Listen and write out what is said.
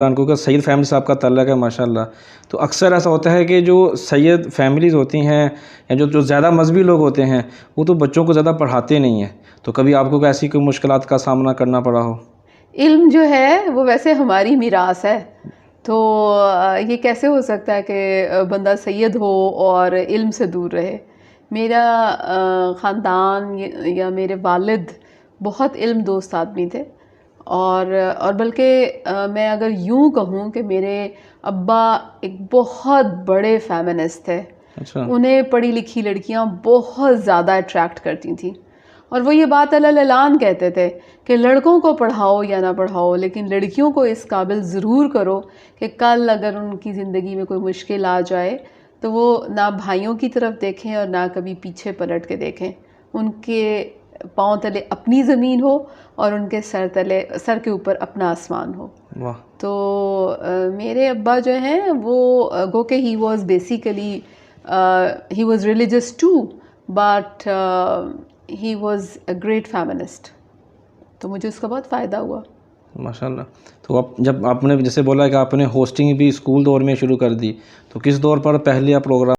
کو کہ سید فیملی سے آپ کا تعلق ہے ماشاءاللہ. تو اکثر ایسا ہوتا ہے کہ جو سید فیملیز ہوتی ہیں یا جو زیادہ مذہبی لوگ ہوتے ہیں وہ تو بچوں کو زیادہ پڑھاتے نہیں ہیں. تو کبھی آپ کو ایسی کوئی مشکلات کا سامنا کرنا پڑا ہو؟ علم جو ہے وہ ویسے ہماری میراث ہے، تو یہ کیسے ہو سکتا ہے کہ بندہ سید ہو اور علم سے دور رہے؟ میرا خاندان یا میرے والد بہت علم دوست آدمی تھے، اور بلکہ میں اگر یوں کہوں کہ میرے ابا ایک بہت بڑے فیمنسٹ تھے. اچھا. انہیں پڑھی لکھی لڑکیاں بہت زیادہ اٹریکٹ کرتی تھیں، اور وہ یہ بات اعلان کہتے تھے کہ لڑکوں کو پڑھاؤ یا نہ پڑھاؤ لیکن لڑکیوں کو اس قابل ضرور کرو کہ کل اگر ان کی زندگی میں کوئی مشکل آ جائے تو وہ نہ بھائیوں کی طرف دیکھیں اور نہ کبھی پیچھے پلٹ کے دیکھیں، ان کے پاؤں تلے اپنی زمین ہو اور ان کے سر کے اوپر اپنا آسمان ہو. واہ. تو میرے ابا جو ہیں وہ گو کہ he was basically he was religious too but he was a great feminist. تو مجھے اس کا بہت فائدہ ہوا ماشاءاللہ. تو جب آپ نے جیسے بولا کہ آپ نے ہوسٹنگ بھی اسکول دور میں شروع کر دی، تو کس دور پر پہلے آپ پروگرام